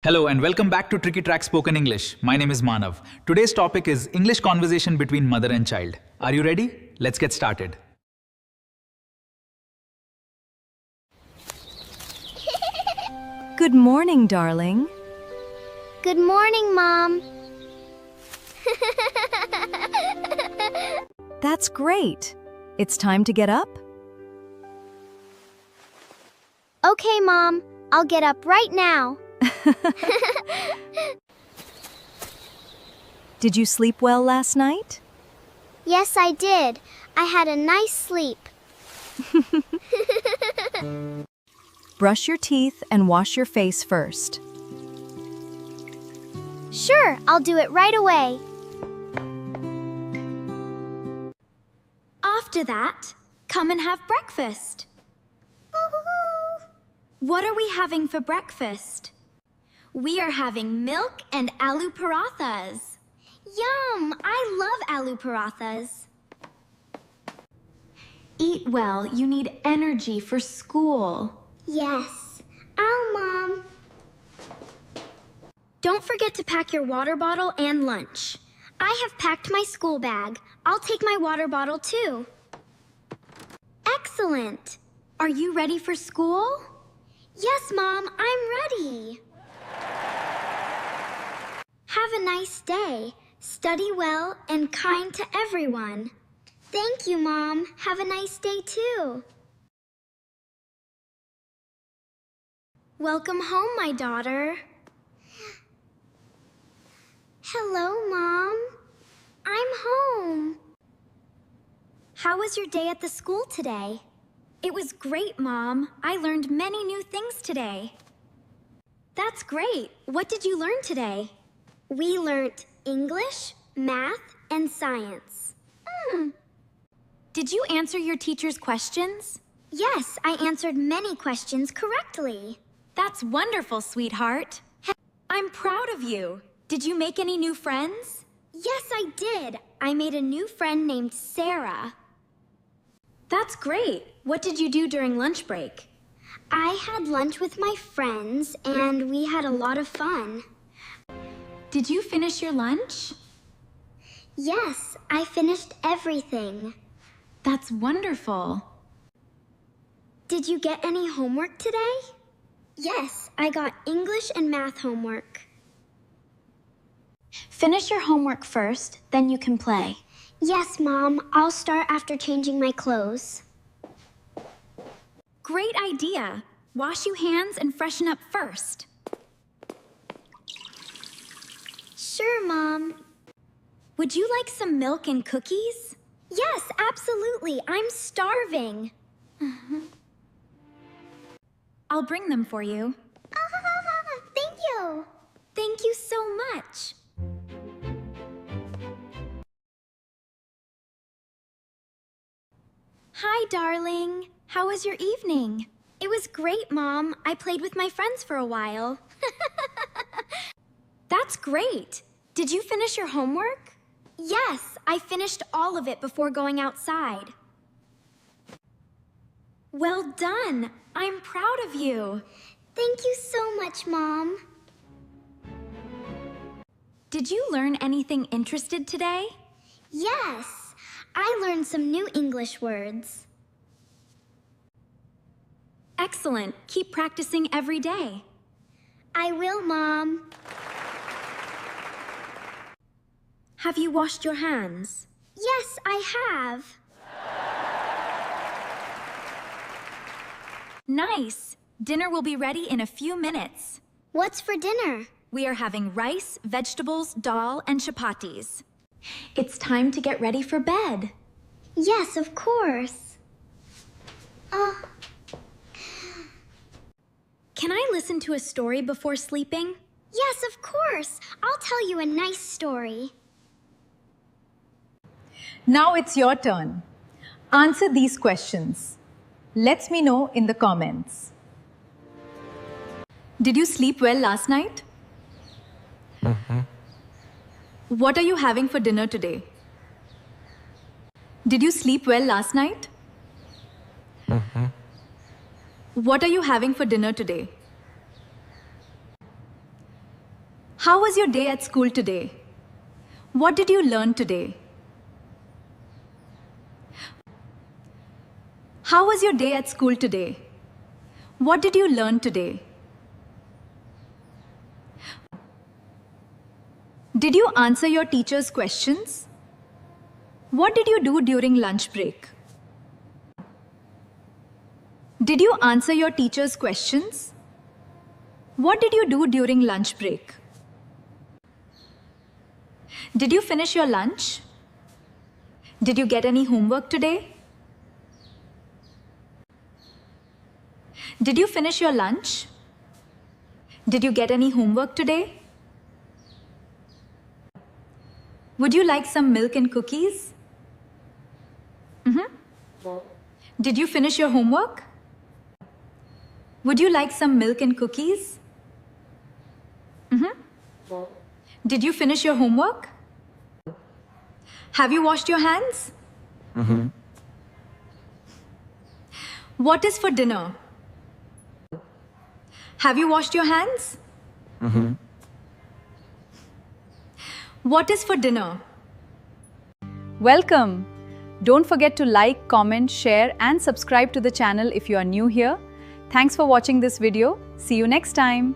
Hello and welcome back to Tricky Track Spoken English. My name is Manav. Today's topic is English conversation between mother and child. Are you ready? Let's get started. Good morning, darling. Good morning, Mom. That's great. It's time to get up. Okay, Mom. I'll get up right now. Did you sleep well last night? Yes, I did. I had a nice sleep. Brush your teeth and wash your face first. Sure, I'll do it right away. After that, come and have breakfast. What are we having for breakfast? We are having milk and aloo parathas. Yum! I love aloo parathas. Eat well. You need energy for school. Yes. I'll, Mom. Don't forget to pack your water bottle and lunch. I have packed my school bag. I'll take my water bottle too. Excellent. Are you ready for school? Yes, Mom, I'm ready. Have a nice day. Study well and kind to everyone. Thank you, Mom. Have a nice day too. Welcome home, my daughter. Hello, Mom. I'm home. How was your day at the school today? It was great, Mom. I learned many new things today. That's great. What did you learn today? We learned English, math, and science. Did you answer your teacher's questions? Yes, I answered many questions correctly. That's wonderful, sweetheart. I'm proud of you. Did you make any new friends? Yes, I did. I made a new friend named Sarah. That's great. What did you do during lunch break? I had lunch with my friends, and we had a lot of fun. Did you finish your lunch? Yes, I finished everything. That's wonderful. Did you get any homework today? Yes, I got English and math homework. Finish your homework first, then you can play. Yes, Mom. I'll start after changing my clothes. Great idea. Wash your hands and freshen up first. Sure, Mom. Would you like some milk and cookies? Yes, absolutely. I'm starving. I'll bring them for you. Thank you. Thank you so much. Hi, darling. How was your evening? It was great, Mom. I played with my friends for a while. That's great. Did you finish your homework? Yes, I finished all of it before going outside. Well done. I'm proud of you. Thank you so much, Mom. Did you learn anything interesting today? Yes, I learned some new English words. Excellent. Keep practicing every day. I will, Mom. Have you washed your hands? Yes, I have. Nice. Dinner will be ready in a few minutes. What's for dinner? We are having rice, vegetables, dal, and chapatis. It's time to get ready for bed. Yes, of course. Can I listen to a story before sleeping? Yes, of course. I'll tell you a nice story. Now it's your turn. Answer these questions. Let me know in the comments. Did you sleep well last night? What are you having for dinner today? Did you sleep well last night? What are you having for dinner today? How was your day at school today? What did you learn today? How was your day at school today? What did you learn today? Did you answer your teacher's questions? What did you do during lunch break? Did you answer your teacher's questions? What did you do during lunch break? Did you finish your lunch? Did you get any homework today? Did you finish your lunch? Did you get any homework today? Would you like some milk and cookies? Did you finish your homework? Would you like some milk and cookies? Did you finish your homework? Have you washed your hands? What is for dinner? Have you washed your hands? What is for dinner? Welcome! Don't forget to like, comment, share and subscribe to the channel if you are new here. Thanks for watching this video. See you next time.